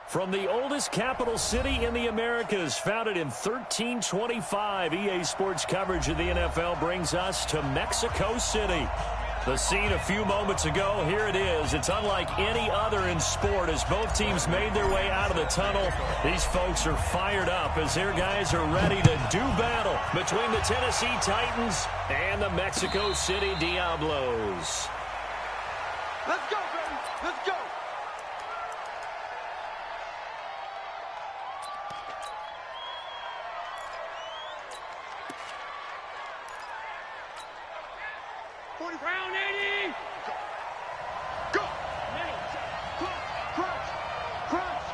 From the oldest capital city in the Americas, founded in 1325, EA Sports coverage of the NFL brings us to Mexico City. The scene a few moments ago, here it is. It's unlike any other in sport as both teams made their way out of the tunnel. These folks are fired up as their guys are ready to do battle between the Tennessee Titans and the Mexico City Diablos. Let's go, baby. Let's go. Round 80. Go. Crunch. Crunch.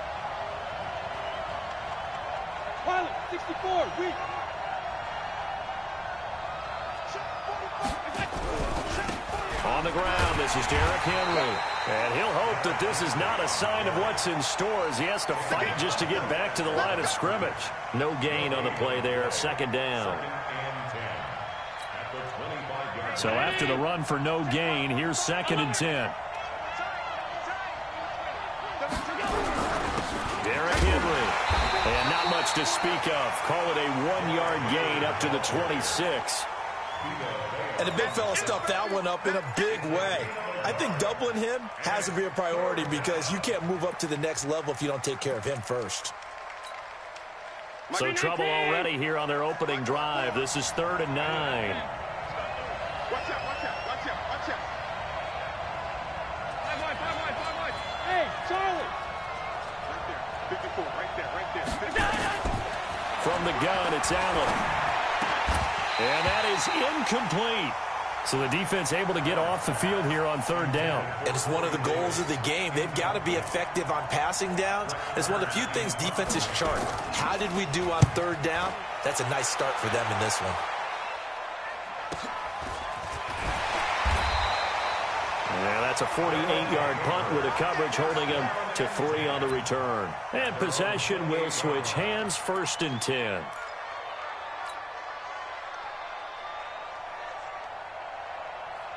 Pilot, 64. Weak. On the ground, this is Derrick Henry. And he'll hope that this is not a sign of what's in store as he has to fight just to get back to the line of scrimmage. No gain on the play there, second down. So after the run for no gain, here's 2nd and 10. Derrick Henry. And not much to speak of. Call it a 1-yard gain up to the 26. And the big fella stuffed that one up in a big way. I think doubling him has to be a priority because you can't move up to the next level if you don't take care of him first. So trouble already here on their opening drive. This is 3rd and 9. Watch out, watch out, watch out, watch out. 5 wide. Hey, Charlie. Right there, 54, right there. 54. From the gun, it's Allen. And that is incomplete. So the defense able to get off the field here on 3rd down. And it's one of the goals of the game. They've got to be effective on passing downs. It's one of the few things defenses chart. How did we do on 3rd down? That's a nice start for them in this one. Yeah, that's a 48-yard punt with a coverage holding him to 3 on the return. And possession will switch hands, 1st and 10.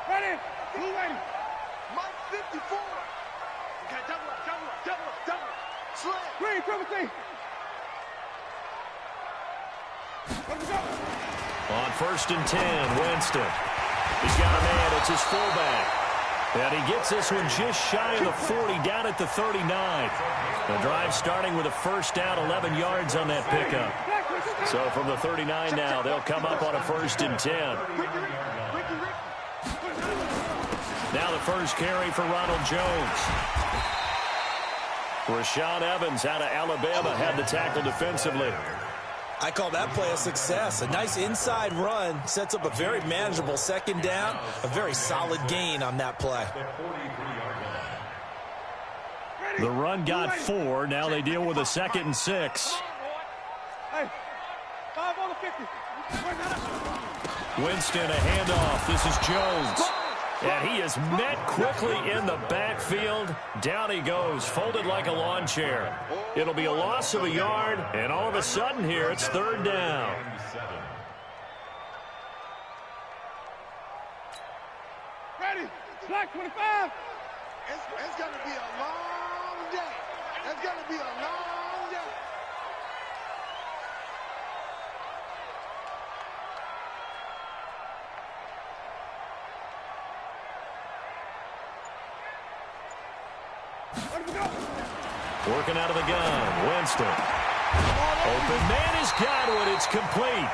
Ready. Blue ready. Mike 54. Okay, double up. Slam. Green, triple T. Let me go. On 1st and 10, Winston. He's got a man. It's his fullback. And he gets this one just shy of the 40, down at the 39. The drive starting with a 1st down, 11 yards on that pickup. So from the 39 now, they'll come up on a 1st and 10. Now the first carry for Ronald Jones. Rashaan Evans out of Alabama had the tackle defensively. I call that play a success. A nice inside run sets up a very manageable 2nd down. A very solid gain on that play. The run got 4. Now they deal with a 2nd and 6. Hey, 5 on the 50. Winston, a handoff. This is Jones. And he is met quickly in the backfield. Down he goes, folded like a lawn chair. It'll be a loss of a yard, and all of a sudden here, it's 3rd down. Ready. Black 25. It's going to be a long day. It's going to be a long day. Working out of the gun, Winston. Open man is Godwin. It's complete.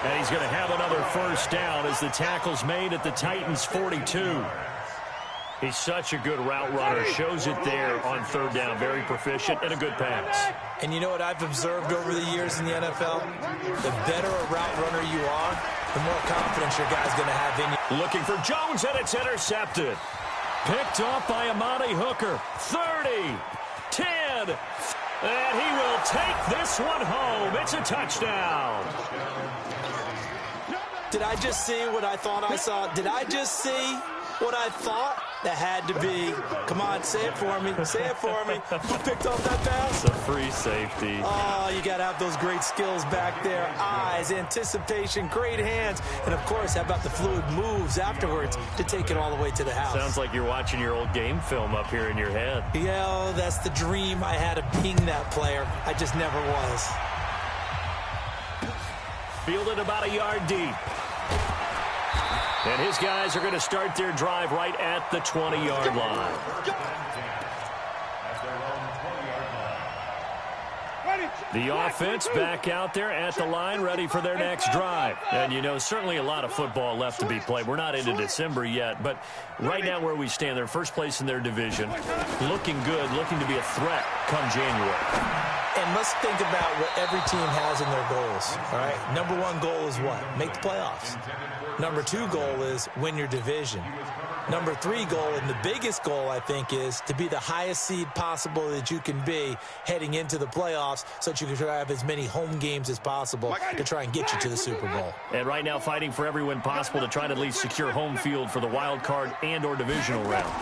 And he's going to have another 1st down as the tackle's made at the Titans' 42. He's such a good route runner. Shows it there on 3rd down. Very proficient and a good pass. And you know what I've observed over the years in the NFL? The better a route runner you are, the more confidence your guy's going to have in you. Looking for Jones, and it's intercepted. Picked off by Amani Hooker. 30, 10, and he will take this one home. It's a touchdown. Did I just see what I thought I saw? Did I just see what I thought That had to be. Come on, say it for me. Say it for me. Who picked off that pass? It's a free safety. Oh, you got to have those great skills back there. Eyes, anticipation, great hands. And, of course, how about the fluid moves afterwards to take it all the way to the house? Sounds like you're watching your old game film up here in your head. Yeah, oh, that's the dream I had of being that player. I just never was. Fielded about a yard deep. And his guys are going to start their drive right at the 20-yard line. The offense back out there at the line, ready for their next drive. And, you know, certainly a lot of football left to be played. We're not into December yet, but right now where we stand, they're first place in their division, looking good, looking to be a threat come January. And let's think about what every team has in their goals, all right? Number one goal is what? Make the playoffs. Number two goal is win your division. Number three goal, and the biggest goal, I think, is to be the highest seed possible that you can be heading into the playoffs so that you can have as many home games as possible to try and get you to the Super Bowl. And right now fighting for every win possible to try to at least secure home field for the wild card and or divisional round.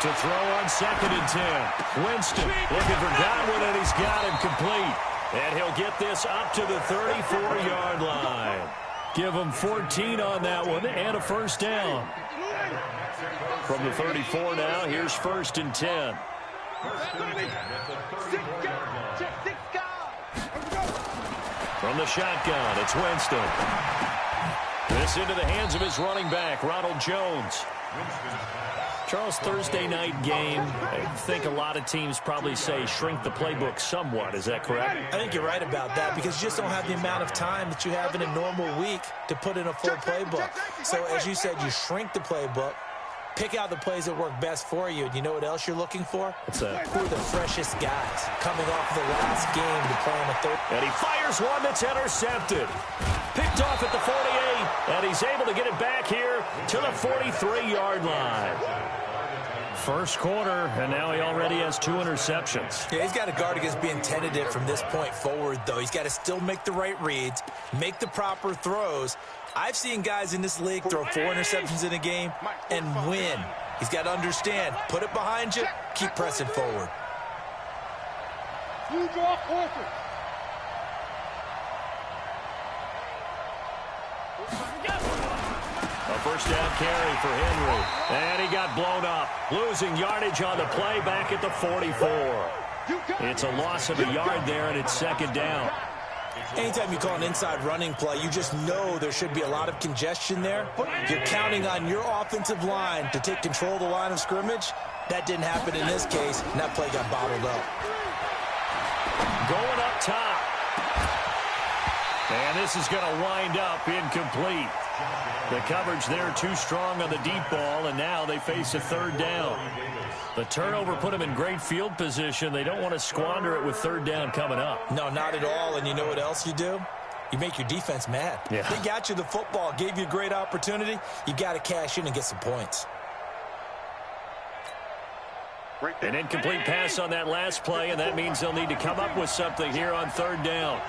To throw on 2nd and 10. Winston looking for Godwin, and he's got him complete. And he'll get this up to the 34-yard line. Give him 14 on that one and a first down. From the 34 now, here's 1st and 10. From the shotgun, it's Winston. This into the hands of his running back, Ronald Jones. Charles, Thursday night game, I think a lot of teams probably say shrink the playbook somewhat. Is that correct? I think you're right about that because you just don't have the amount of time that you have in a normal week to put in a full playbook. So, as you said, you shrink the playbook, pick out the plays that work best for you. And you know what else you're looking for? What's that? Who are the freshest guys coming off the last game to play on the third? And he fires one that's intercepted. Picked off at the 48, and he's able to get it back here to the 43-yard line. First quarter, and now he already has 2 interceptions. Yeah, he's got to guard against being tentative from this point forward, though. He's got to still make the right reads, make the proper throws. I've seen guys in this league throw 4 interceptions in a game and win. He's got to understand, put it behind you, keep pressing forward. You draw forward. A first down carry for Henry. And he got blown up. Losing yardage on the play back at the 44. It's a loss of a yard there, and it's 2nd down. Anytime you call an inside running play, you just know there should be a lot of congestion there. You're counting on your offensive line to take control of the line of scrimmage. That didn't happen in this case, and that play got bottled up. Going up top. And this is going to wind up incomplete. The coverage there too strong on the deep ball, and now they face a 3rd down. The turnover put them in great field position. They don't want to squander it with 3rd down coming up. No, not at all. And you know what else you do? You make your defense mad. Yeah. They got you the football, gave you a great opportunity. You got to cash in and get some points. An incomplete pass on that last play, and that means they'll need to come up with something here on 3rd down.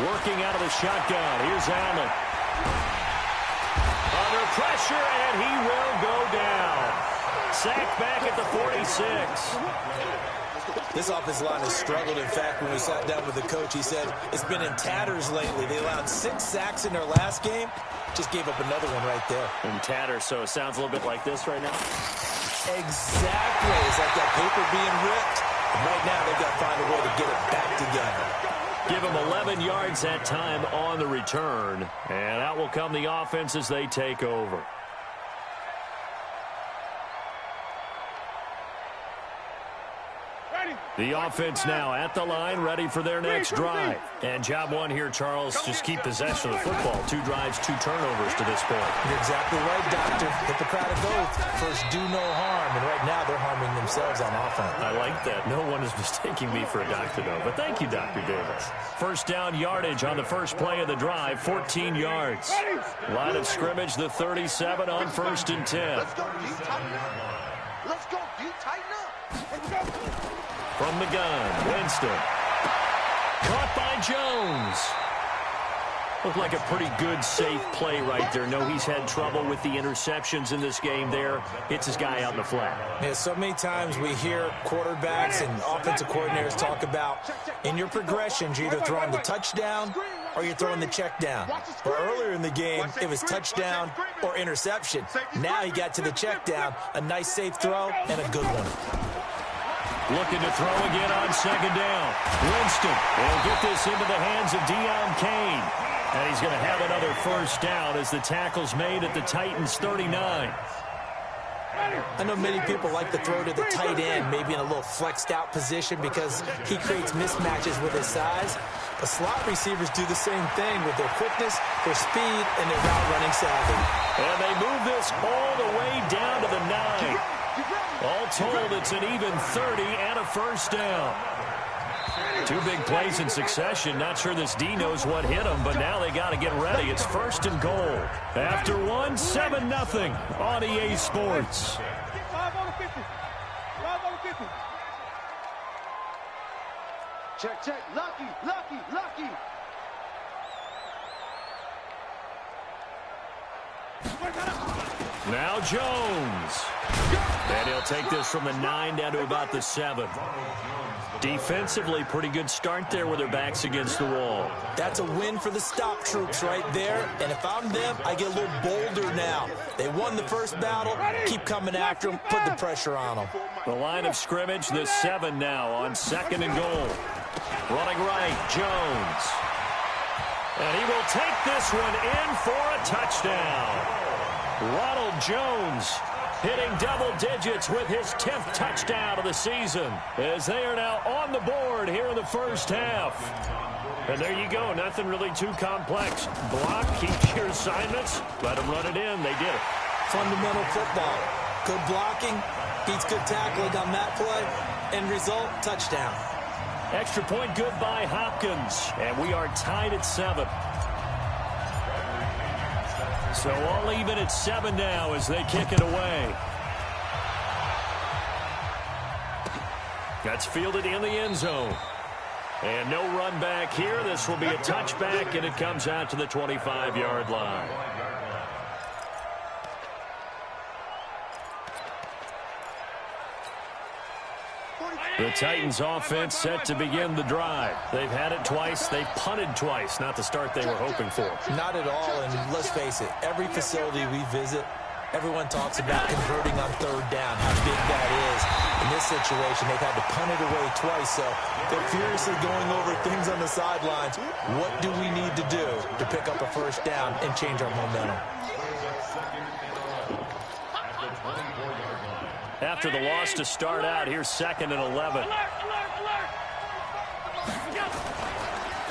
Working out of the shotgun. Here's Allen. Under pressure, and he will go down. Sacked back at the 46. This offensive line has struggled. In fact, when we sat down with the coach, he said it's been in tatters lately. They allowed 6 sacks in their last game. Just gave up another one right there. In tatters, so it sounds a little bit like this right now. Exactly. It's like that paper being ripped. And right now, they've got to find a way to get it back together. Give them 11 yards that time on the return. And out will come the offense as they take over. The offense now at the line, ready for their next drive. And job one here, Charles, just keep possession of the football. 2 drives, 2 turnovers to this point. You're exactly right, Doctor. Hippocratic oath. First, do no harm. And right now, they're harming themselves on offense. I like that. No one is mistaking me for a doctor, though. But thank you, Dr. Davis. First down yardage on the first play of the drive, 14 yards. Line of scrimmage, the 37 on 1st and 10. Let's go, D, tighten up. Let's go, D, tighten up. Let's go. From the gun, Winston. Caught by Jones. Looked like a pretty good, safe play right there. No, he's had trouble with the interceptions in this game there. Hits his guy out in the flat. Yeah, so many times we hear quarterbacks and offensive coordinators talk about in your progressions, you're either throwing the touchdown or you're throwing the check down. But earlier in the game, it was touchdown or interception. Now he got to the check down, a nice safe throw, and a good one. Looking to throw again on second down. Winston will get this into the hands of Deion Kane. And he's going to have another first down as the tackle's made at the Titans' 39. I know many people like to throw to the tight end, maybe in a little flexed out position because he creates mismatches with his size. But slot receivers do the same thing with their quickness, their speed, and their route running savvy. And they move this all the way down to the 9. All told, it's an even 30 and a first down. Two big plays in succession. Not sure this D knows what hit him, but now they got to get ready. It's first and goal. After one, 7-0 on EA Sports. 5 on the 50. 5 on the 50. Check, check. Lucky, lucky, lucky. Now Jones. And he'll take this from the 9 down to about the 7. Defensively, pretty good start there with their backs against the wall. That's a win for the stop troops right there. And if I'm them, I get a little bolder now. They won the first battle. Keep coming after them. Put the pressure on them. The line of scrimmage, the 7 now on second and goal. Running right, Jones. And he will take this one in for a touchdown. Ronald Jones hitting double digits with his 10th touchdown of the season as they are now on the board here in the first half. And there you go. Nothing really too complex. Block, keep your assignments, let them run it in. They did it. Fundamental football. Good blocking, beats good tackling on that play. End result, touchdown. Extra point good by Hopkins. And we are tied at 7. So all even at 7 now as they kick it away. That's fielded in the end zone. And no run back here. This will be a touchback, and it comes out to the 25-yard line. The Titans offense set to begin the drive. They've had it twice. They've punted twice. Not the start they were hoping for. Not at all, and let's face it, every facility we visit, everyone talks about converting on third down, how big that is. In this situation, they've had to punt it away twice, so they're furiously going over things on the sidelines. What do we need to do to pick up a first down and change our momentum? After the loss to start out, here's 2nd and 11.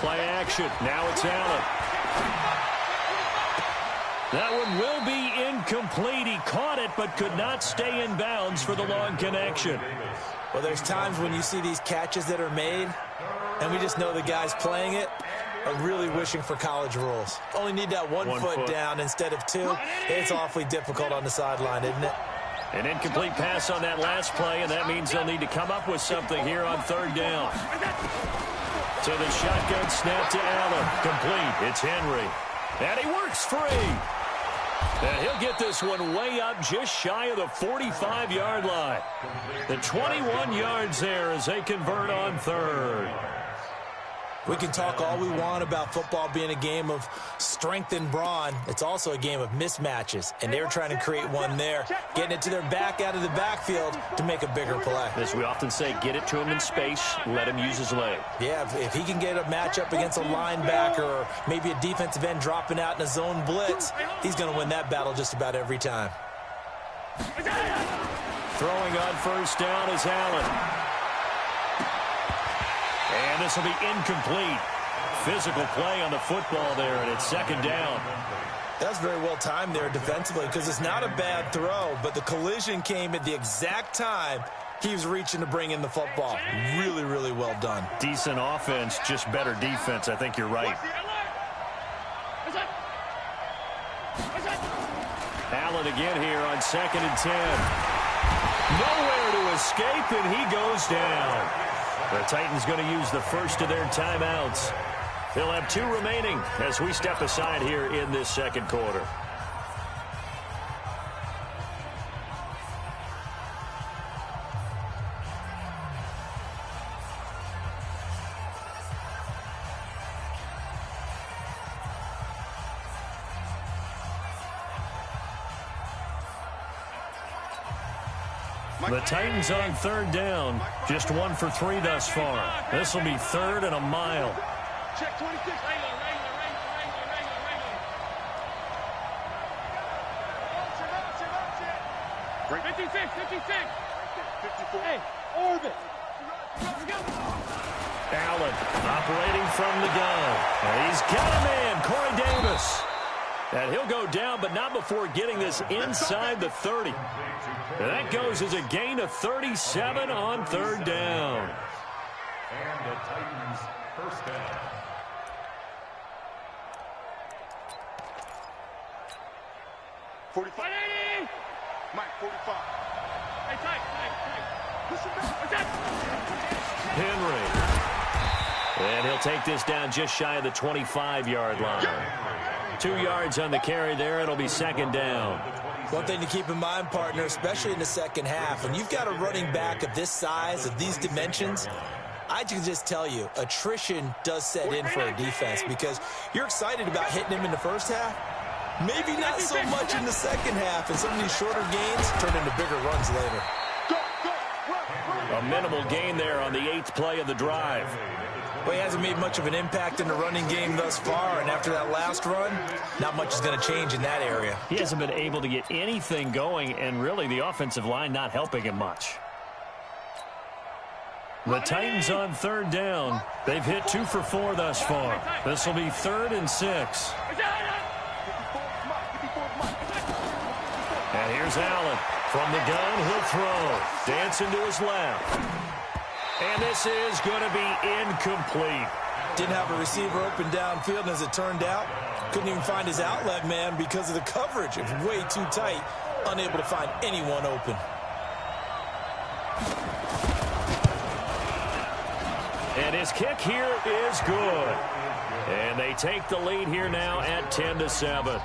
Play action. Now it's Allen. That one will be incomplete. He caught it but could not stay in bounds for the long connection. Well, there's times when you see these catches that are made, and we just know the guys playing it are really wishing for college rules. Only need that one foot down instead of 2. It's awfully difficult on the sideline, isn't it? An incomplete pass on that last play, and that means they'll need to come up with something here on third down. So the shotgun snap to Allen. Complete. It's Henry. And he works free. And he'll get this one way up just shy of the 45-yard line. The 21 yards there as they convert on third. We can talk all we want about football being a game of strength and brawn. It's also a game of mismatches, and they're trying to create one there, getting it to their back out of the backfield to make a bigger play. As we often say, get it to him in space, let him use his leg. Yeah, if he can get a matchup against a linebacker or maybe a defensive end dropping out in a zone blitz, he's going to win that battle just about every time. Throwing on first down is Allen. And this will be incomplete. Physical play on the football there, and it's 2nd down. That's very well timed there defensively because it's not a bad throw, but the collision came at the exact time he was reaching to bring in the football. Really, really well done. Decent offense, just better defense. I think you're right. Allen again here on 2nd and 10. Nowhere to escape, and he goes down. The Titans going to use the first of their timeouts. They'll have 2 remaining as we step aside here in this second quarter. The Titans on 3rd down. Just 1 for 3 thus far. This will be 3rd and a mile. Check 26. 56. Hey, orbit. Allen operating from the gun. And he's got a man, Corey Davis. And he'll go down, but not before getting this inside the 30. And that goes as a gain of 37 on 3rd down. And the Titans first down. Mike, 45. Hey, tight. Push it back. Henry. And he'll take this down just shy of the 25-yard line. 2 yards on the carry there. It'll be 2nd down. One thing to keep in mind, partner, especially in the second half, when you've got a running back of this size, of these dimensions, I can just tell you, attrition does set in for a defense because you're excited about hitting him in the first half. Maybe not so much in the second half, and some of these shorter gains turn into bigger runs later. A minimal gain there on the 8th play of the drive. Well, he hasn't made much of an impact in the running game thus far, and after that last run, not much is going to change in that area. He hasn't been able to get anything going, and really the offensive line not helping him much. The Titans on 3rd down. They've hit 2 for 4 thus far. This will be 3rd and 6. And here's Allen. From the gun, he'll throw. Dancing to his left. And this is going to be incomplete. Didn't have a receiver open downfield, and as it turned out, couldn't even find his outlet man because of the coverage. It was way too tight, unable to find anyone open. And his kick here is good. And they take the lead here now at 10-7.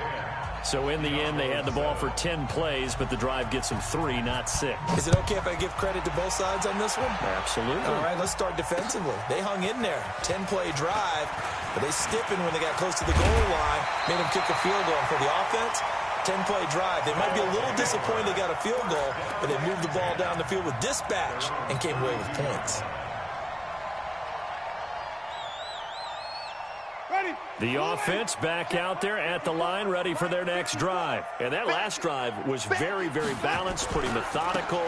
So in the end, they had the ball for 10 plays, but the drive gets them 3, not 6. Is it okay if I give credit to both sides on this one? Absolutely. All right, let's start defensively. They hung in there. 10-play drive, but they stiffened when they got close to the goal line, made them kick a field goal. For the offense, 10-play drive. They might be a little disappointed they got a field goal, but they moved the ball down the field with dispatch and came away with points. The offense back out there at the line, ready for their next drive. And that last drive was very, very balanced, pretty methodical.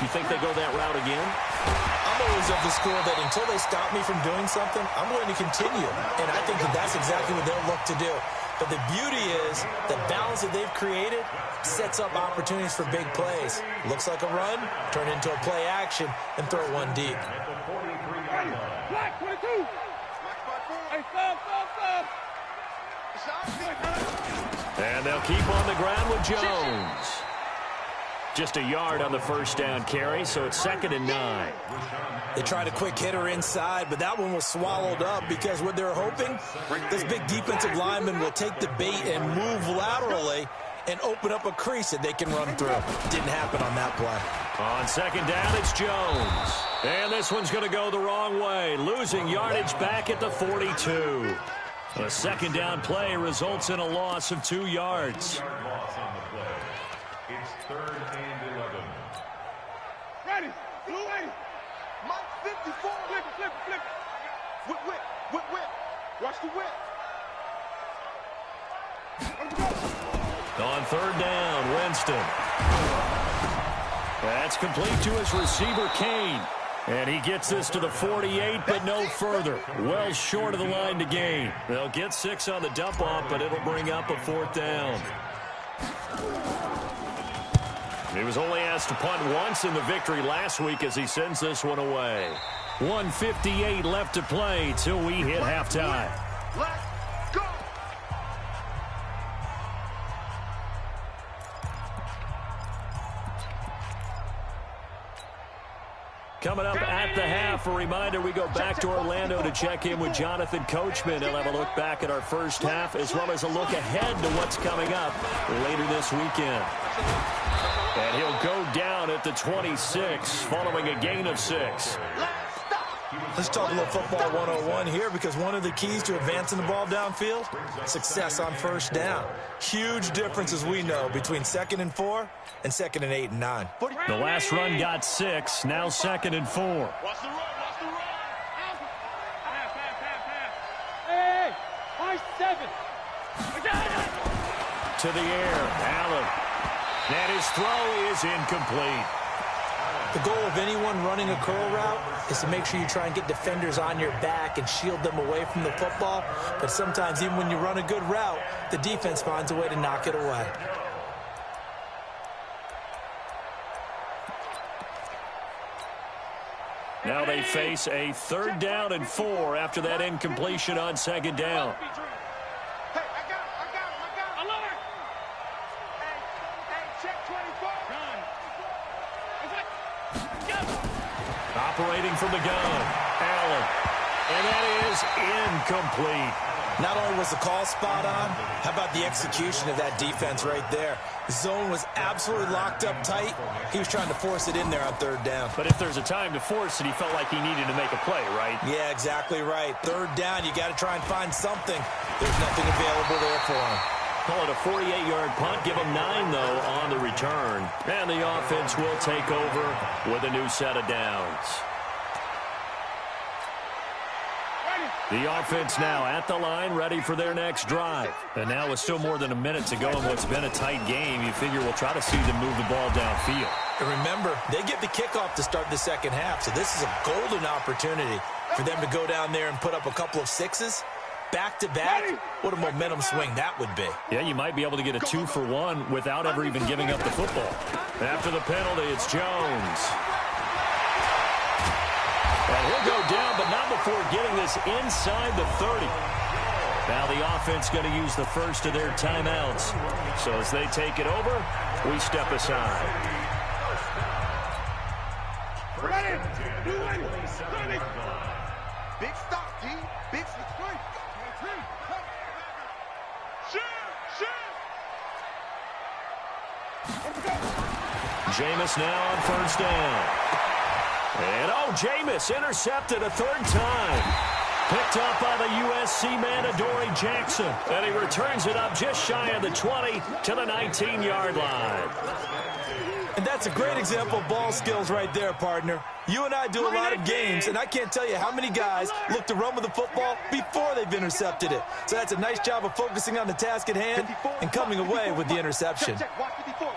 You think they go that route again? I'm always of the school that until they stop me from doing something, I'm going to continue. And I think that that's exactly what they'll look to do. But the beauty is the balance that they've created sets up opportunities for big plays. Looks like a run, turn into a play action, and throw one deep. Black 22. Hey, stop. And they'll keep on the ground with Jones. Just a yard on the first down carry, so it's 2nd and 9. They tried a quick hitter inside, but that one was swallowed up because what they're hoping, this big defensive lineman will take the bait and move laterally and open up a crease that they can run through. Didn't happen on that play. On 2nd down, it's Jones. And this one's going to go the wrong way, losing yardage back at the 42. A 2nd down play results in a loss of 2 yards. Loss on the play. It's 3rd and 11. Ready. Blue 80. Mike, 54. Flip. Whip. Watch the whip. On 3rd down, Winston. That's complete to his receiver, Kane. And he gets this to the 48, but no further. Well short of the line to gain. They'll get 6 on the dump-off, but it'll bring up a 4th down. He was only asked to punt once in the victory last week as he sends this one away. 1:58 left to play till we hit halftime. Let's go. Coming up at at the half. A reminder, we go back to Orlando to check in with Jonathan Coachman. He'll have a look back at our first half as well as a look ahead to what's coming up later this weekend. And he'll go down at the 26 following a gain of 6. Let's talk a little football 101 here, because one of the keys to advancing the ball downfield, success on first down. Huge difference, as we know, between 2nd and 4 and 2nd and 8 and 9. The last run got 6, now 2nd and 4. Watch the run, watch the run. Pass. Hey, 7. To the air, Allen. And his throw is incomplete. The goal of anyone running a curl route is to make sure you try and get defenders on your back and shield them away from the football. But sometimes, even when you run a good route, the defense finds a way to knock it away. Now they face a 3rd down and 4 after that incompletion on 2nd down. Hey, I got him. Alert! Hey, check 24. Operating from the gun, Allen. And that is incomplete. Not only was the call spot on, how about the execution of that defense right there? The zone was absolutely locked up tight. He was trying to force it in there on 3rd down. But if there's a time to force it, he felt like he needed to make a play, right? Yeah, exactly right. 3rd down, you got to try and find something. There's nothing available there for him. Call it a 48-yard punt. Give him 9, though, on the return. And the offense will take over with a new set of downs. The offense now at the line, ready for their next drive. And now with still more than a minute to go in what's been a tight game, you figure we'll try to see them move the ball downfield. And remember, they get the kickoff to start the 2nd half, so this is a golden opportunity for them to go down there and put up a couple of 6s. Back-to-back, what a momentum swing that would be. Yeah, you might be able to get a 2-for-1 without ever even giving up the football. After the penalty, it's Jones. And he'll go down, but not before getting this inside the 30. Now the offense going to use the first of their timeouts. So as they take it over, we step aside. Ready. Big stop, G. Big stop. Jameis now on first down. And, Jameis intercepted a 3rd time. Picked up by the USC man, Adoree Jackson. And he returns it up just shy of the 20 to the 19-yard line. And that's a great example of ball skills right there, partner. You and I do a lot of games, and I can't tell you how many guys look to run with the football before they've intercepted it. So that's a nice job of focusing on the task at hand and coming away with the interception. Check. Watch 54.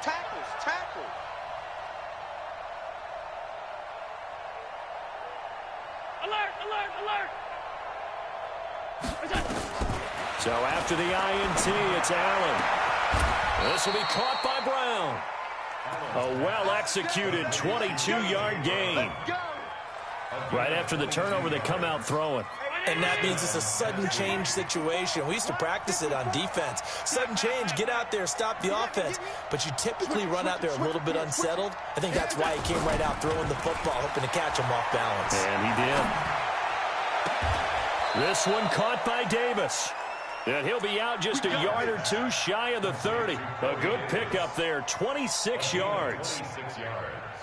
Tackle. Alert! So after the INT, it's Allen. This will be caught by Brown. A well-executed 22-yard gain. Right after the turnover, they come out throwing. And that means it's a sudden change situation. We used to practice it on defense. Sudden change, get out there, stop the offense. But you typically run out there a little bit unsettled. I think that's why he came right out throwing the football, hoping to catch him off balance. And he did. This one caught by Davis. And he'll be out just a yard or 2 shy of the 30. A good pickup there, 26 yards.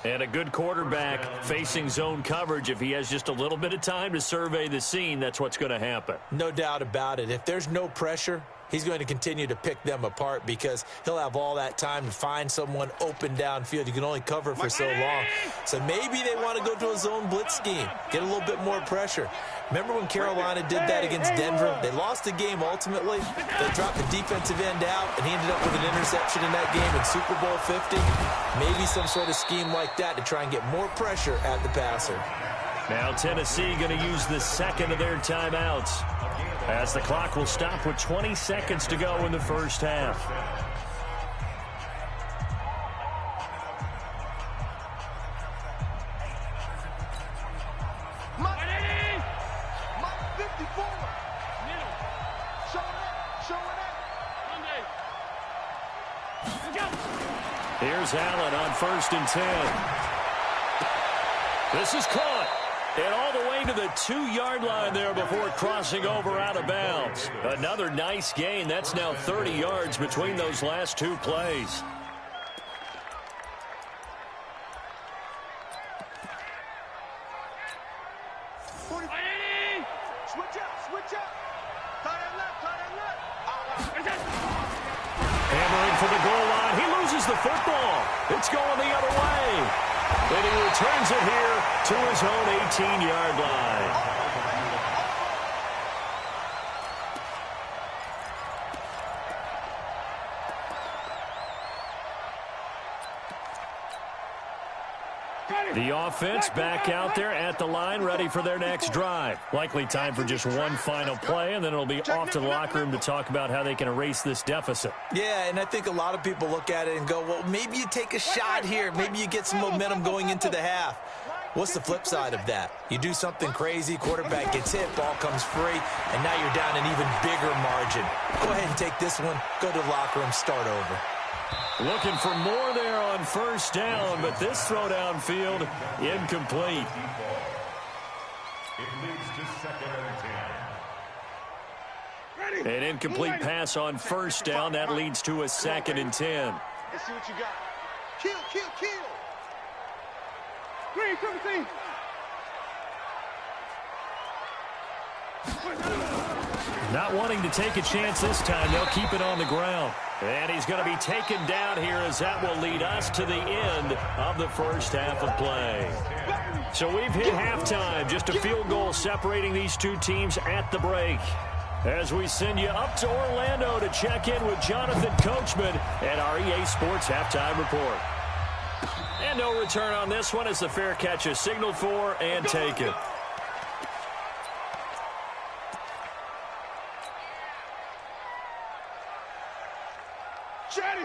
And a good quarterback facing zone coverage. If he has just a little bit of time to survey the scene, that's what's going to happen. No doubt about it. If there's no pressure, he's going to continue to pick them apart because he'll have all that time to find someone open downfield. You can only cover for so long. So maybe they want to go to a zone blitz scheme, get a little bit more pressure. Remember when Carolina did that against Denver? They lost the game ultimately. They dropped the defensive end out, and he ended up with an interception in that game in Super Bowl 50. Maybe some sort of scheme like that to try and get more pressure at the passer. Now Tennessee going to use the second of their timeouts, as the clock will stop with 20 seconds to go in the first half. Here's Allen on 1st and 10. This is caught. And all the way to the 2-yard line there before crossing over out of bounds. Another nice gain. That's now 30 yards between those last two plays. Hammering for the goal line. He loses the football. It's going the other way. And he returns it here to his own 18-yard line. The offense back out there at the line, ready for their next drive. Likely time for just one final play, and then it'll be off to the locker room to talk about how they can erase this deficit. Yeah, and I think a lot of people look at it and go, well, maybe you take a shot here. Maybe you get some momentum going into the half. What's the flip side of that? You do something crazy, quarterback gets hit, ball comes free, and now you're down an even bigger margin. Go ahead and take this one, go to the locker room, start over. Looking for more there on first down, but this throw downfield incomplete. It leads to second and 10. An incomplete pass on first down. That leads to a 2nd and 10. Let's see what you got. Kill, kill, kill. Green, 17. Not wanting to take a chance this time. They'll keep it on the ground. And he's going to be taken down here as that will lead us to the end of the first half of play. So we've hit halftime. Just a field goal separating these two teams at the break. As we send you up to Orlando to check in with Jonathan Coachman and our EA Sports Halftime Report. And no return on this one as the fair catch is signaled for and taken.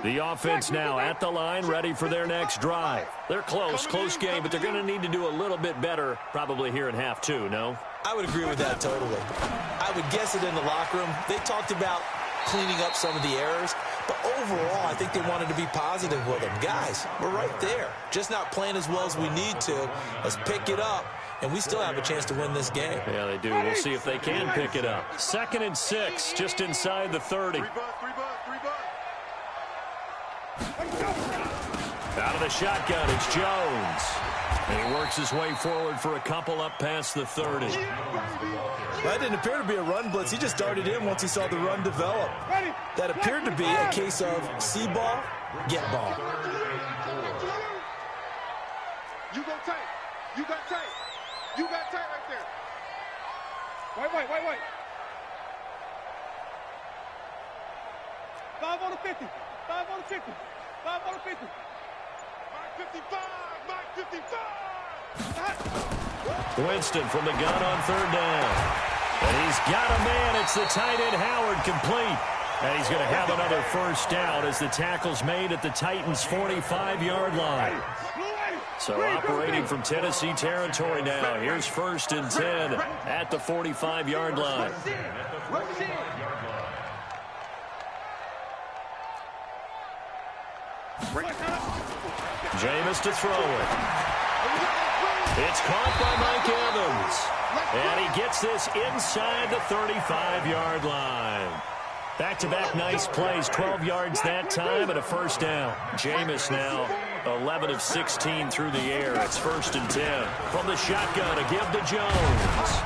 The offense now at the line, ready for their next drive. They're close game, but they're going to need to do a little bit better probably here in half two, no? I would agree with that totally. I would guess it in the locker room. They talked about cleaning up some of the errors, but overall, I think they wanted to be positive with them. Guys, we're right there. Just not playing as well as we need to. Let's pick it up, and we still have a chance to win this game. Yeah, they do. We'll see if they can pick it up. 2nd and 6, just inside the 30. Out of the shotgun, it's Jones. And he works his way forward for a couple up past the 30. That didn't appear to be a run blitz. He just darted in once he saw the run develop. That appeared to be a case of see ball, get ball. You go tight. You got tight. You got tight right there. Wait. 5 on the 50. 5 on the 50. 5 on the 50. Mike 55. Mike 55. Winston from the gun on 3rd down. And he's got a man. It's the tight end Howard complete. And he's going to have another first down as the tackle's made at the Titans' 45-yard line. So operating from Tennessee territory now. Here's 1st and 10 at the 45-yard line. Jameis to throw it. It's caught by Mike Evans. And he gets this inside the 35-yard line. Back-to-back nice plays, 12 yards that time and a first down. Jameis now 11 of 16 through the air. It's 1st and 10 from the shotgun to give to Jones.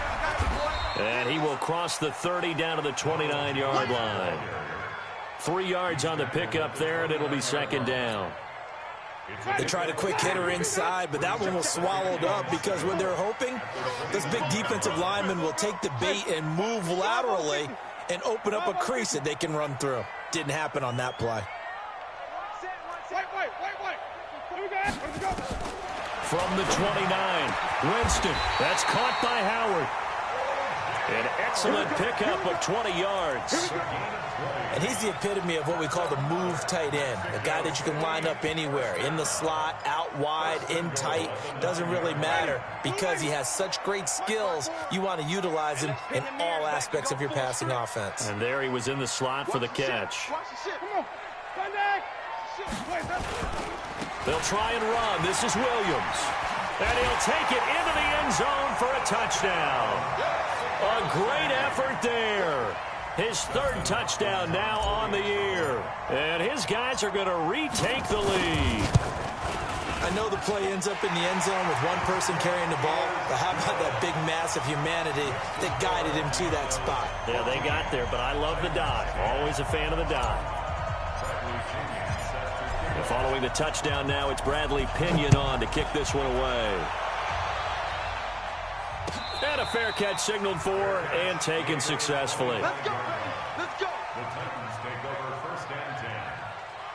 And he will cross the 30 down to the 29-yard line. 3 yards on the pickup there, and it'll be 2nd down. They tried a quick hitter inside, but that one was swallowed up because when they're hoping, this big defensive lineman will take the bait and move laterally and open up a crease that they can run through. Didn't happen on that play. Wait. From the 29, Winston. That's caught by Howard. An excellent pickup of 20 yards. And he's the epitome of what we call the move tight end. A guy that you can line up anywhere, in the slot, out wide, in tight. Doesn't really matter because he has such great skills. You want to utilize him in all aspects of your passing offense. And there he was in the slot for the catch. Come on. Sunday. They'll try and run. This is Williams. And he'll take it into the end zone for a touchdown. A great effort there. His third touchdown now on the year. And his guys are going to retake the lead. I know the play ends up in the end zone with one person carrying the ball, but how about that big mass of humanity that guided him to that spot? Yeah, they got there, but I love the dive. Always a fan of the dive. And following the touchdown now, it's Bradley Pinion on to kick this one away. And a fair catch signaled for and taken successfully. Let's go, let's go. The Titans take over first and 10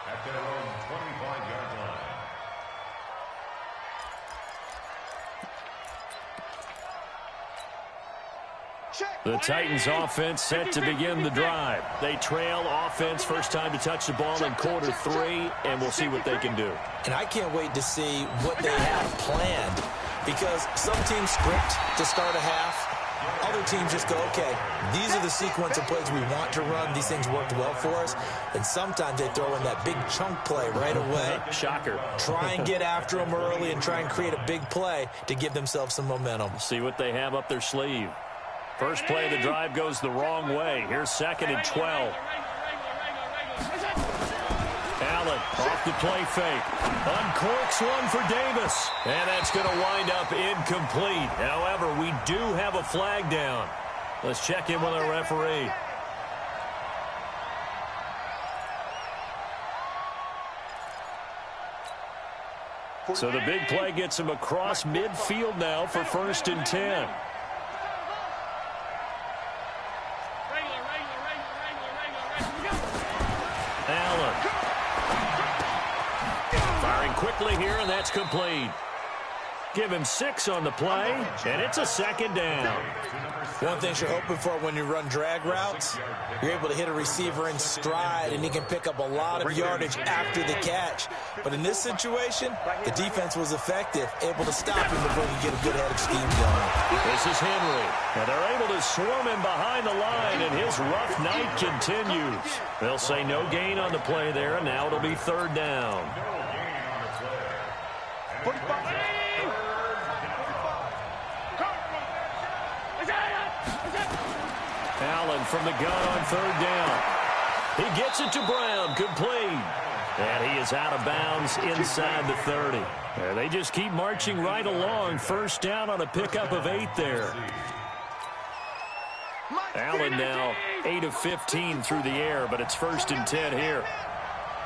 at their own 25-yard line. The Titans offense set to begin the drive. They trail offense first time to touch the ball in quarter 3, and we'll see what they can do. And I can't wait to see what they have planned, because some teams script to start a half. Other teams just go, okay, these are the sequence of plays we want to run. These things worked well for us. And sometimes they throw in that big chunk play right away. Shocker. Try and get after them early and try and create a big play to give themselves some momentum. See what they have up their sleeve. First play of the drive goes the wrong way. Here's 2nd and 12. Allen off the play fake. Uncorks one for Davis. And that's going to wind up incomplete. However, we do have a flag down. Let's check in with our referee. So the big play gets him across midfield now for 1st and 10. Allen. Firing quickly here, and that's complete. Give him 6 on the play, and it's a 2nd down. One thing you're hoping for when you run drag routes, you're able to hit a receiver in stride, and he can pick up a lot of yardage after the catch. But in this situation, the defense was effective, able to stop him before he could get a good head of steam going. This is Henry. And they're able to swarm him behind the line, and his rough night continues. They'll say no gain on the play there, and now it'll be 3rd down. Allen from the gun on 3rd down. He gets it to Brown, complete. And he is out of bounds inside the 30. And they just keep marching right along. 1st down on a pickup of 8 there. Allen now 8 of 15 through the air, but it's 1st and 10 here.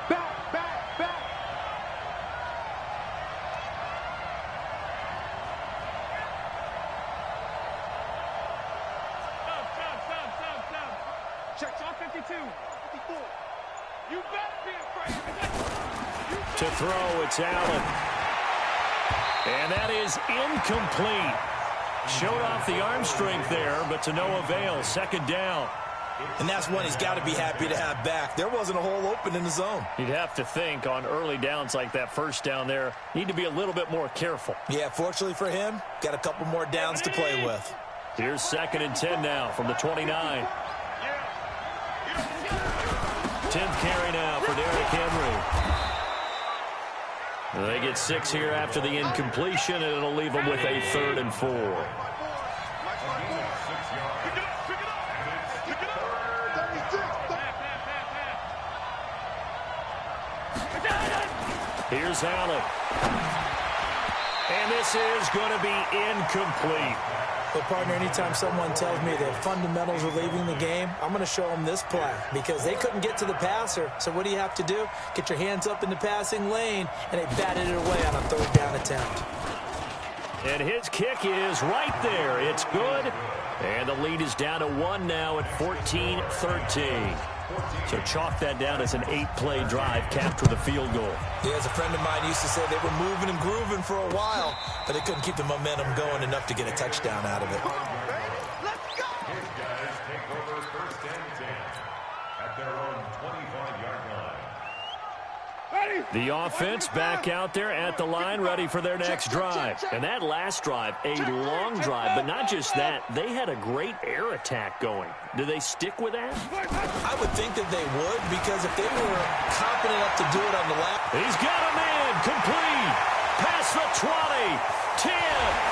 Back, back, back. Check, 52. 54. You better be afraid. To throw, it's Allen. And that is incomplete. Showed off the arm strength there, but to no avail. 2nd down. And that's one he's got to be happy to have back. There wasn't a hole open in the zone. You'd have to think on early downs like that 1st down there, need to be a little bit more careful. Yeah, fortunately for him, got a couple more downs to play with. Here's 2nd and 10 now from the 29. 10th carry now for Derrick Henry. They get 6 here after the incompletion, and it'll leave them with a 3rd and 4. Here's Allen. And this is going to be incomplete. But, partner, anytime someone tells me that fundamentals are leaving the game, I'm going to show them this play because they couldn't get to the passer. So what do you have to do? Get your hands up in the passing lane, and they batted it away on a 3rd down attempt. And his kick is right there. It's good. And the lead is down to 1 now at 14-13. So chalk that down as an 8-play drive capped with a field goal. Yeah, as a friend of mine used to say, they were moving and grooving for a while, but they couldn't keep the momentum going enough to get a touchdown out of it. Let's go. His guys take over 1st and 10 at their own 25-yard line. The offense back out there at the line, ready for their next drive. And that last drive, a long drive, but not just that. They had a great air attack going. Do they stick with that? I would think that they would, because if they were confident enough to do it on the lap. He's got a man, complete. Past the 20. 10,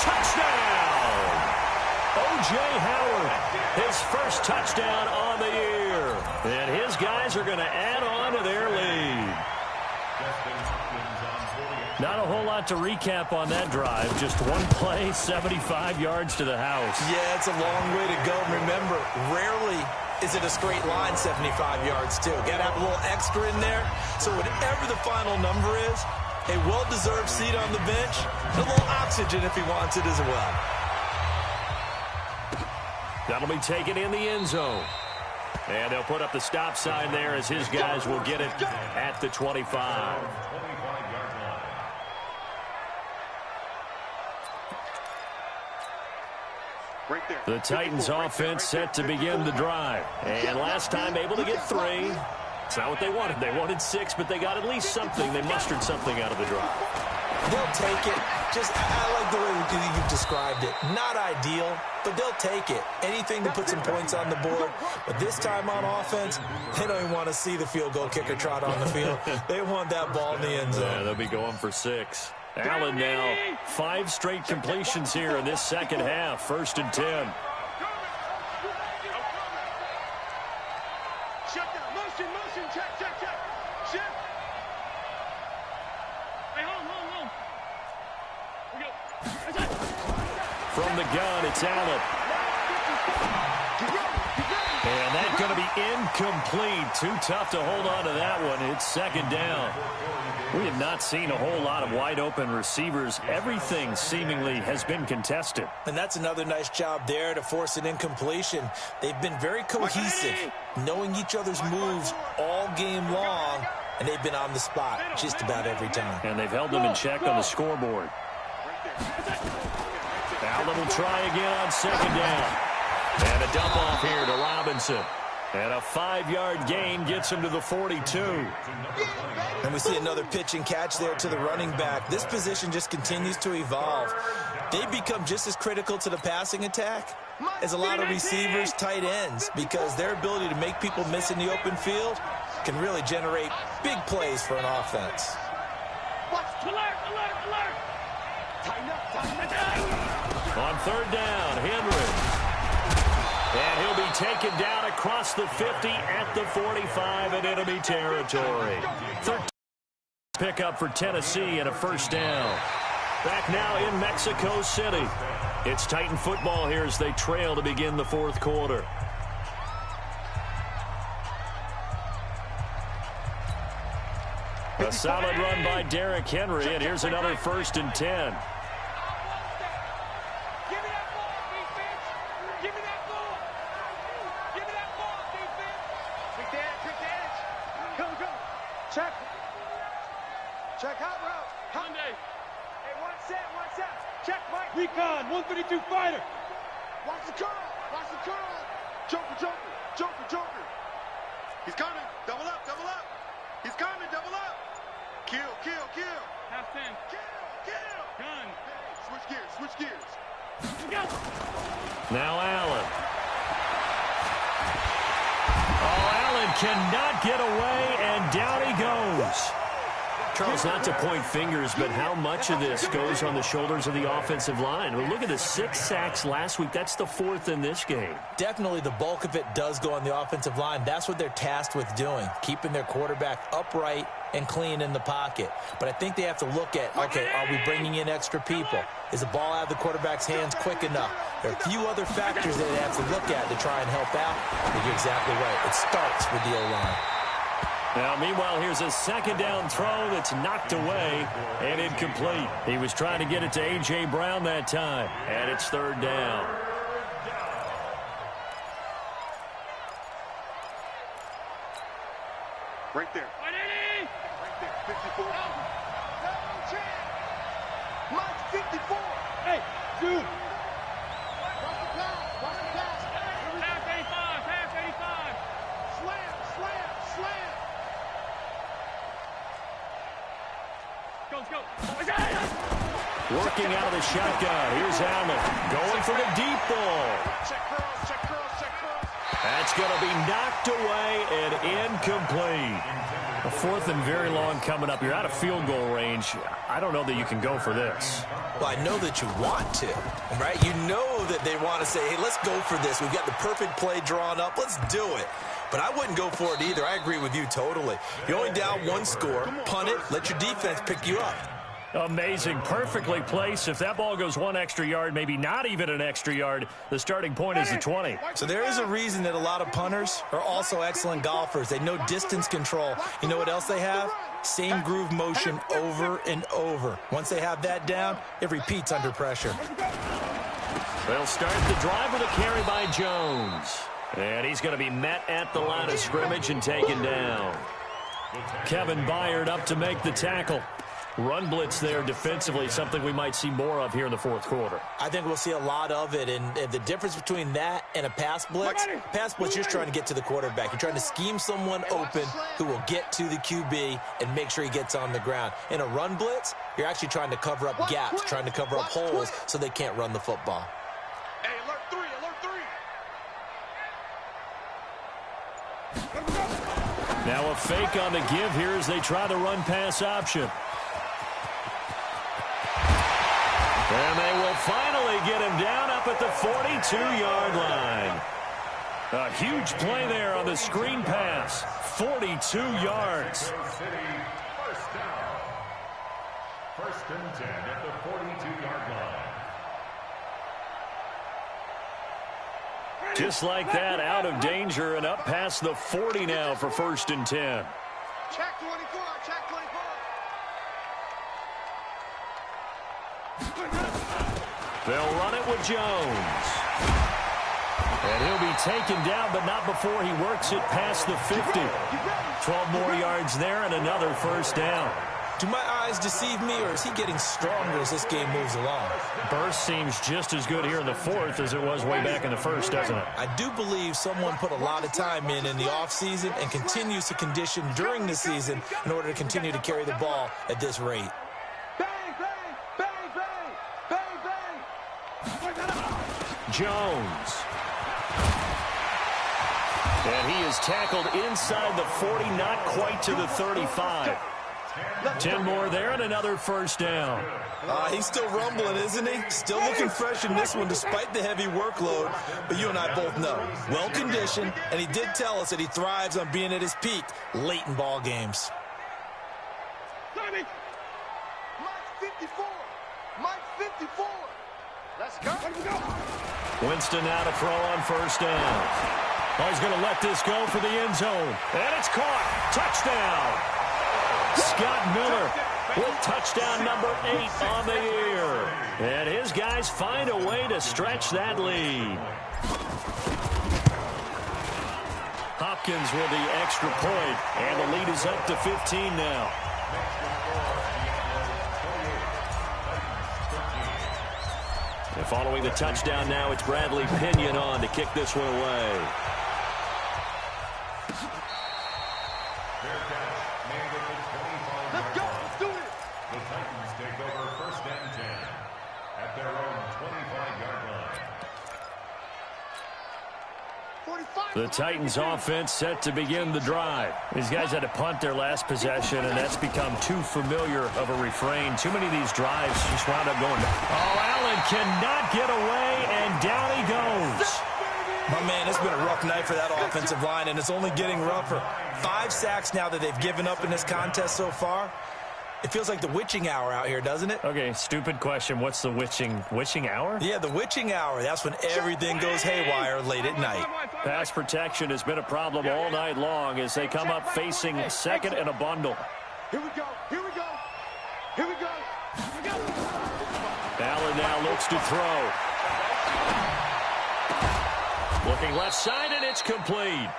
touchdown! O.J. Howard, his first touchdown on the year. And his guys are going to add on to their lead. Not a whole lot to recap on that drive. Just one play, 75 yards to the house. Yeah, it's a long way to go. Remember, rarely is it a straight line 75 yards, too. Got to have a little extra in there. So whatever the final number is, a well-deserved seat on the bench, a little oxygen if he wants it as well. That'll be taken in the end zone. And they'll put up the stop sign there as his guys will get it at the 25. The Titans offense set to begin the drive. And last time able to get 3. It's not what they wanted. They wanted 6, but they got at least something. They mustered something out of the drive. They'll take it. I like the way you've described it. Not ideal, but they'll take it. Anything to put some points on the board. But this time on offense, they don't even want to see the field goal kicker trot on the field. They want that ball in the end zone. Yeah, they'll be going for 6. Allen now, 5 straight completions here in this second half. 1st and 10. Shut down. Motion. Check. Shift. Hey, hold. We go. From the gun, it's Allen. And that's going to be incomplete. Too tough to hold on to that one. It's 2nd down. We have not seen a whole lot of wide-open receivers. Everything seemingly has been contested. And that's another nice job there to force an incompletion. They've been very cohesive, knowing each other's moves all game long, and they've been on the spot just about every time. And they've held them in check on the scoreboard. Allen will try again on 2nd down. And a dump off here to Robinson. And a 5-yard gain gets him to the 42. And we see another pitch and catch there to the running back. This position just continues to evolve. They become just as critical to the passing attack as a lot of receivers, tight ends, because their ability to make people miss in the open field can really generate big plays for an offense. On 3rd down, Henry. And he'll be taken down across the 50 at the 45 in enemy territory. 13 pickup for Tennessee and a 1st down. Back now in Mexico City. It's Titan football here as they trail to begin the 4th quarter. A solid run by Derrick Henry, and here's another 1st and 10. Check out route. Hyundai. Hey, one set. Check, Mike. Recon, 132 fighter. Watch the curl. Joker. He's coming. Double up. He's coming. Double up. Kill. Half 10. Kill. Gun. Hey, switch gears. Go. Now Allen. Allen cannot get away, and down he goes. Charles, not to point fingers, but how much of this goes on the shoulders of the offensive line? Well, look at the 6 sacks last week. That's the 4th in this game. Definitely the bulk of it does go on the offensive line. That's what they're tasked with doing, keeping their quarterback upright and clean in the pocket. But I think they have to look at, okay, are we bringing in extra people? Is the ball out of the quarterback's hands quick enough? There are a few other factors that they have to look at to try and help out. But you're exactly right. It starts with the O-line. Now, meanwhile, here's a 2nd down throw that's knocked away and incomplete. He was trying to get it to A.J. Brown that time, and it's 3rd down. Right there. 54. Mike, 54. Hey, dude. Watch the pass. Half 85. Slam. Go. Working out of the shotgun. Here's Allen going for the deep ball. Check curls. That's going to be knocked away and incomplete. A 4th and very long coming up. You're out of field goal range. I don't know that you can go for this. Well, I know that you want to, right? You know that they want to say, hey, let's go for this. We've got the perfect play drawn up. Let's do it. But I wouldn't go for it either. I agree with you totally. You're only down 1 score. Punt it. Let your defense pick you up. Amazing. Perfectly placed. If that ball goes 1 extra yard, maybe not even an extra yard, the starting point is the 20. So there is a reason that a lot of punters are also excellent golfers. They know distance control. You know what else they have? Same groove motion over and over. Once they have that down, it repeats under pressure. They'll start the drive with a carry by Jones. And he's going to be met at the line of scrimmage and taken down. Kevin Byard up to make the tackle. Run blitz there defensively, something we might see more of here in the 4th quarter. I think we'll see a lot of it, and the difference between that and a pass blitz, you're just trying to get to the quarterback. You're trying to scheme someone open who will get to the QB and make sure he gets on the ground. In a run blitz, you're actually trying to cover up gaps, trying to cover up holes so they can't run the football. Hey, alert 3, alert 3. Now a fake on the give here as they try the run-pass option. And they will finally get him down up at the 42-yard line. A huge play there on the screen pass. 42 yards. First down. 1st and 10 at the 42-yard line. Just like that, out of danger and up past the 40 now for 1st and 10. Check 24, check 24. They'll run it with Jones. And he'll be taken down, but not before he works it past the 50. 12 more yards there and another 1st down. Do my eyes deceive me, or is he getting stronger as this game moves along? Burst seems just as good here in the 4th as it was way back in the 1st, doesn't it? I do believe someone put a lot of time in the offseason and continues to condition during the season in order to continue to carry the ball at this rate. Jones. And he is tackled inside the 40, not quite to the 35. 10 more there and another 1st down. He's still rumbling, isn't he? Still looking fresh in this one despite the heavy workload. But you and I both know, well-conditioned, and he did tell us that he thrives on being at his peak late in ball games. Mike 54. Mike 54. Let's go. Winston now to throw on 1st down. Oh, he's going to let this go for the end zone. And it's caught. Touchdown. Scott Miller with touchdown number 8 on the year. And his guys find a way to stretch that lead. Hopkins with the extra point, and the lead is up to 15 now. And following the touchdown now, it's Bradley Pinion on to kick this one away. Let's go. Let's do it. The Titans take over 1st and 10 at their own 25-yard line. 45. The Titans offense set to begin the drive. These guys had to punt their last possession, and that's become too familiar of a refrain. Too many of these drives just wound up going. Oh, Allen cannot get away, and down he goes. My man, it's been a rough night for that offensive line, and it's only getting rougher. 5 sacks now that they've given up in this contest so far. It feels like the witching hour out here, doesn't it? Okay, stupid question. What's the witching hour? Yeah, the witching hour. That's when everything goes haywire late at night. Pass protection has been a problem all night long as they come up facing 2nd and a bundle. Here we go. Here we go. Here we go. Here we go. Allen now looks to throw. Looking left side, and it's complete.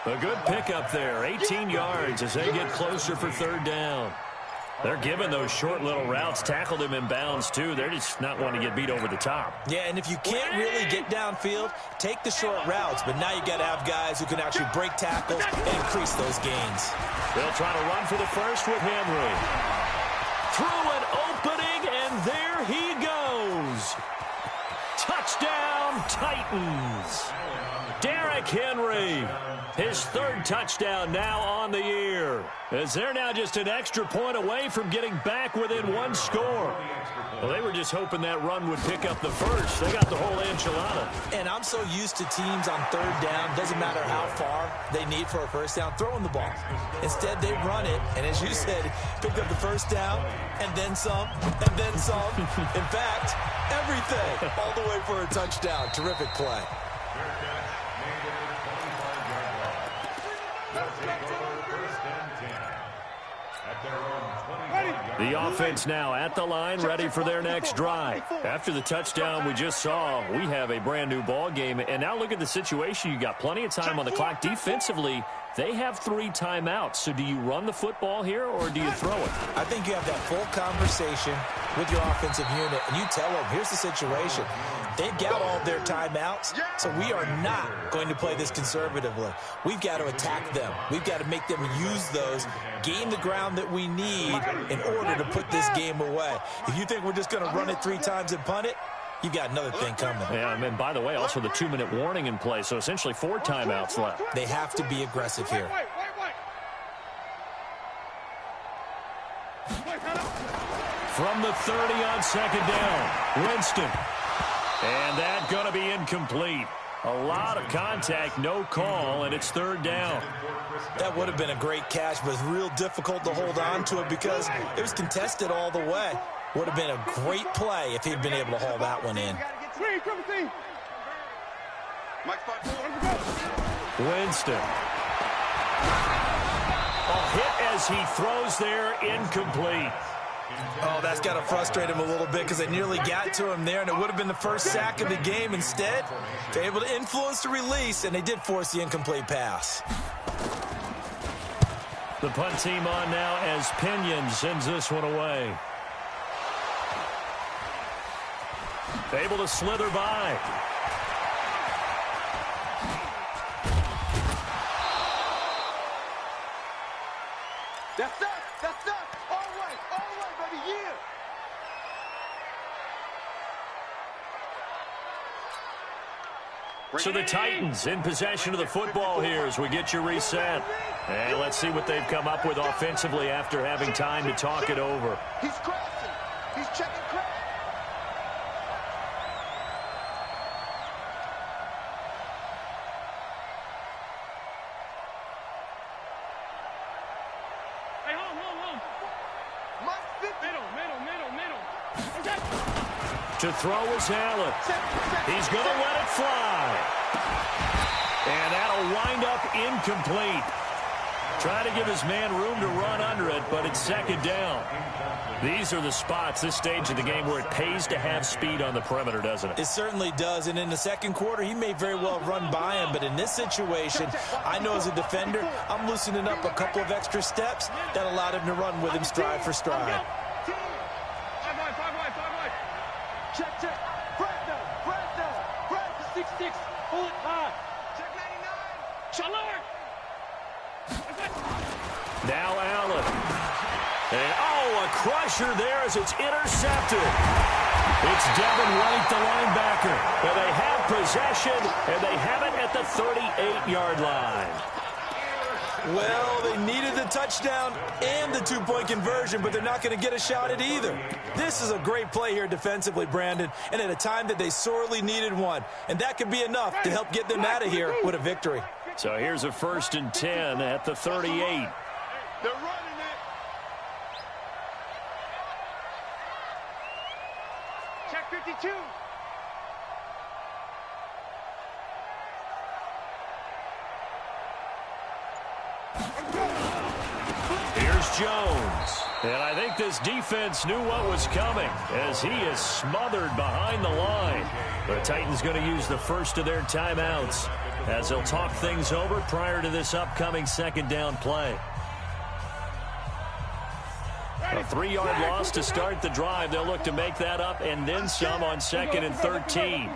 A good pickup there, 18 yards as they get closer for 3rd down. They're giving those short little routes, tackled him in bounds too. They're just not wanting to get beat over the top. Yeah, and if you can't really get downfield, take the short routes. But now you got to have guys who can actually break tackles and increase those gains. They'll try to run for the first with Henry. Through an opening, and there he goes. Touchdown, Titans. Derrick Henry, his third touchdown now on the year, as they're now just an extra point away from getting back within one score. Well, they were just hoping that run would pick up the first. They got the whole enchilada. And I'm so used to teams on third down, doesn't matter how far they need for a first down, throwing the ball. Instead, they run it, and as you said, pick up the first down, and then some, and then some. In fact, everything, all the way for a touchdown. Terrific play. The offense now at the line, ready for their next drive. After the touchdown we just saw, we have a brand new ball game. And now look at the situation. You got plenty of time on the clock. Defensively, they have 3 timeouts. So do you run the football here or do you throw it? I think you have that full conversation with your offensive unit, and you tell them, here's the situation. They've got all of their timeouts, so we are not going to play this conservatively. We've got to attack them. We've got to make them use those, gain the ground that we need in order to put this game away. If you think we're just going to run it 3 times and punt it, you've got another thing coming. Yeah, and by the way, also the 2-minute warning in play, so essentially 4 timeouts left. They have to be aggressive here. From the 30 on second down, Winston. And that going to be incomplete. A lot of contact, no call, and it's third down. That would have been a great catch, but it's real difficult to hold on to it because it was contested all the way. Would have been a great play if he'd been able to haul that one in. Winston. A hit as he throws there, incomplete. Oh, that's got to frustrate him a little bit because they nearly got to him there, and it would have been the first sack of the game. Instead, they're able to influence the release, and they did force the incomplete pass. The punt team on now as Pinion sends this one away. Able to slither by. That's up. That's up. All right, baby, yeah. So the Titans in possession of the football here as we get you reset. And let's see what they've come up with offensively after having time to talk it over. He's crashing. He's checking crash. Hey, hold. Middle. To throw is Allen. He's going to let it fly. And that'll wind up incomplete. Trying to give his man room to run under it, but it's second down. These are the spots, this stage of the game, where it pays to have speed on the perimeter, doesn't it? It certainly does, and in the second quarter, he may very well run by him, but in this situation, I know as a defender, I'm loosening up a couple of extra steps that allowed him to run with him stride for stride. 5 wide. Check. Brad, 6-6. Pull it high. Check 99. Shalom. Now Allen. And, a crusher there as it's intercepted. It's Devin White, the linebacker. And they have possession, and they have it at the 38-yard line. Well, they needed the touchdown and the 2-point conversion, but they're not going to get a shot at either. This is a great play here defensively, Brandon, and at a time that they sorely needed one. And that could be enough to help get them out of here with a victory. So here's a 1st and 10 at the 38. They're running it. Check 52. Here's Jones. And I think this defense knew what was coming as he is smothered behind the line. The Titans going to use the first of their timeouts as they'll talk things over prior to this upcoming second down play. A 3-yard loss to start the drive. They'll look to make that up and then some on 2nd and 13.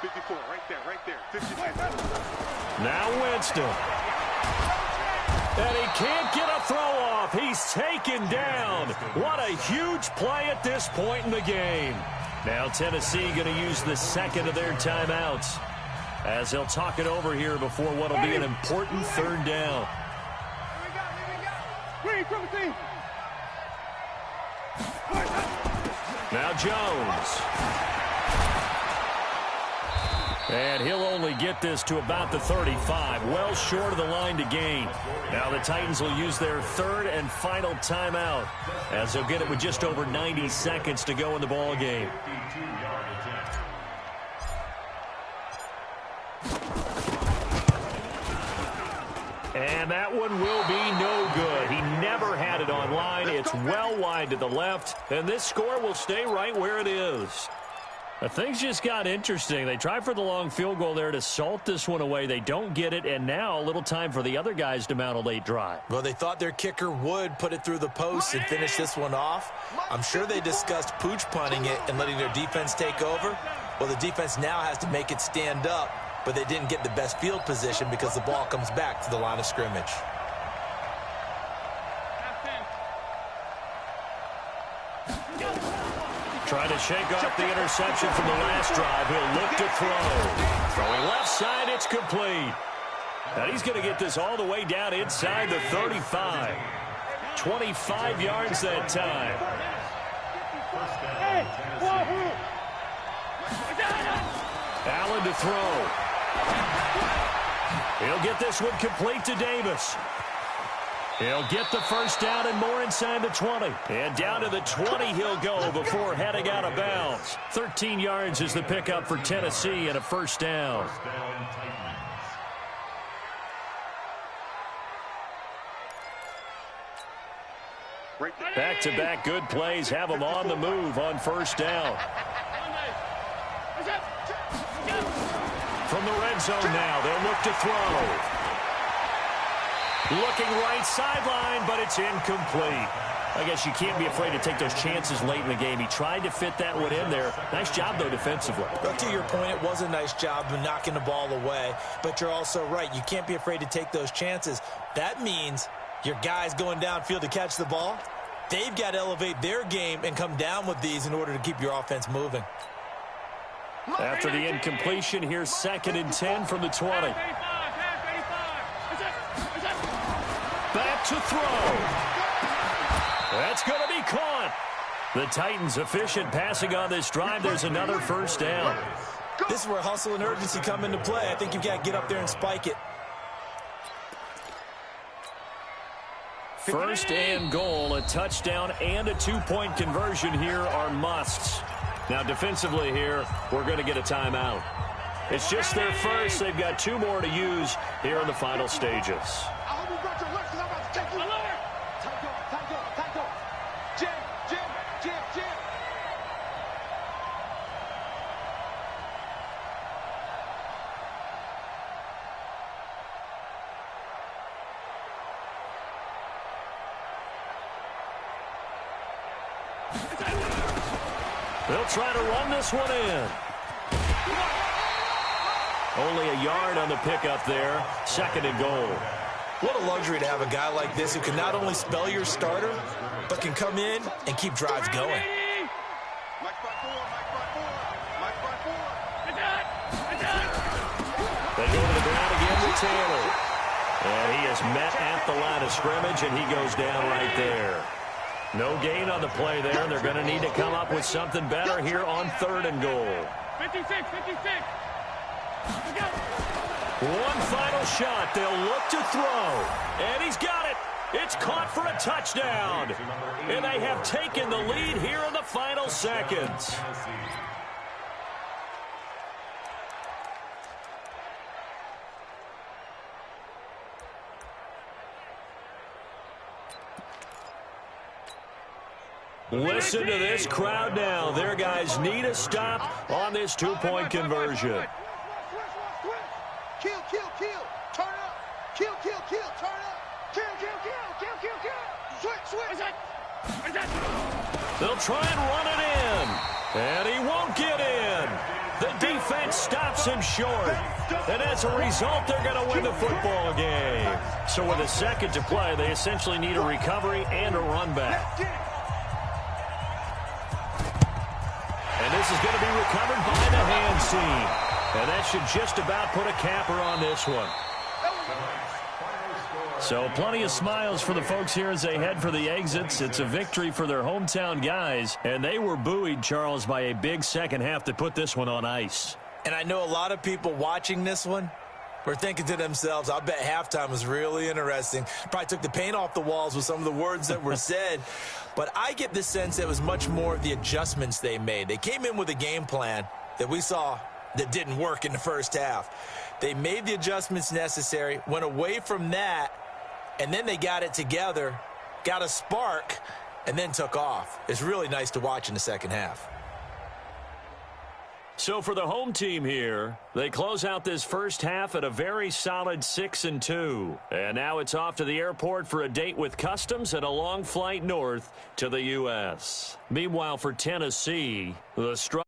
54, right there. 54. Now Winston. And he can't get a throw off. He's taken down. What a huge play at this point in the game. Now Tennessee going to use the second of their timeouts as they'll talk it over here before what will be an important third down. Now Jones. And he'll only get this to about the 35, well short of the line to gain. Now the Titans will use their third and final timeout as they'll get it with just over 90 seconds to go in the ball game. And that one will be no good. He never had it on line. It's well wide to the left, and this score will stay right where it is. Things just got interesting. They try for the long field goal there to salt this one away. They don't get it, and now a little time for the other guys to mount a late drive. Well, they thought their kicker would put it through the post and finish this one off. I'm sure they discussed pooch punting it and letting their defense take over. Well, the defense now has to make it stand up, but they didn't get the best field position because the ball comes back to the line of scrimmage. Trying to shake off the interception from the last drive. He'll look to throw. Throwing left side, it's complete. And he's going to get this all the way down inside the 35. 25 yards that time. Allen to throw. He'll get this one complete to Davis. He'll get the first down and more inside the 20. And down to the 20 he'll go before heading out of bounds. 13 yards is the pickup for Tennessee and a first down. Back-to-back good plays have them on the move on first down. From the red zone now, they'll look to throw. Looking right sideline, but it's incomplete. I guess you can't be afraid to take those chances late in the game. He tried to fit that one in there. Nice job, though, defensively. But to your point, it was a nice job of knocking the ball away. But you're also right. You can't be afraid to take those chances. That means your guys going downfield to catch the ball, they've got to elevate their game and come down with these in order to keep your offense moving. After the incompletion, here's 2nd and 10 from the 20. Back to throw. That's going to be caught. The Titans efficient passing on this drive. There's another first down. This is where hustle and urgency come into play. I think you've got to get up there and spike it. First and goal, a touchdown and a two-point conversion here are musts. Now defensively here, we're going to get a timeout. It's just their first. They've got 2 more to use here in the final stages. They'll try to run this one in. Only a yard on the pickup there. 2nd and goal. What a luxury to have a guy like this who can not only spell your starter, but can come in and keep drives going. They go to the ground again with Taylor. And he is met at the line of scrimmage, and he goes down right there. No gain on the play there, and they're going to need to come up with something better here on 3rd and goal. 56. One final shot. They'll look to throw. And he's got it. It's caught for a touchdown. And they have taken the lead here in the final seconds. Listen to this crowd now. Their guys need a stop on this 2-point conversion. Kill. Turn up. Kill. Turn up. Kill. Switch. They'll try and run it in. And he won't get in. The defense stops him short. And as a result, they're going to win the football game. So with a second to play, they essentially need a recovery and a run back. And this is going to be recovered by the hands team. And that should just about put a capper on this one. So plenty of smiles for the folks here as they head for the exits. It's a victory for their hometown guys. And they were buoyed, Charles, by a big second half to put this one on ice. And I know a lot of people watching this one were thinking to themselves, I bet halftime was really interesting. Probably took the paint off the walls with some of the words that were said. But I get the sense it was much more of the adjustments they made. They came in with a game plan that we saw that didn't work in the first half. They made the adjustments necessary, went away from that, and then they got it together, got a spark, and then took off. It's really nice to watch in the second half. So for the home team here, they close out this first half at a very solid 6-2. And now it's off to the airport for a date with customs and a long flight north to the U.S. Meanwhile, for Tennessee, the struggle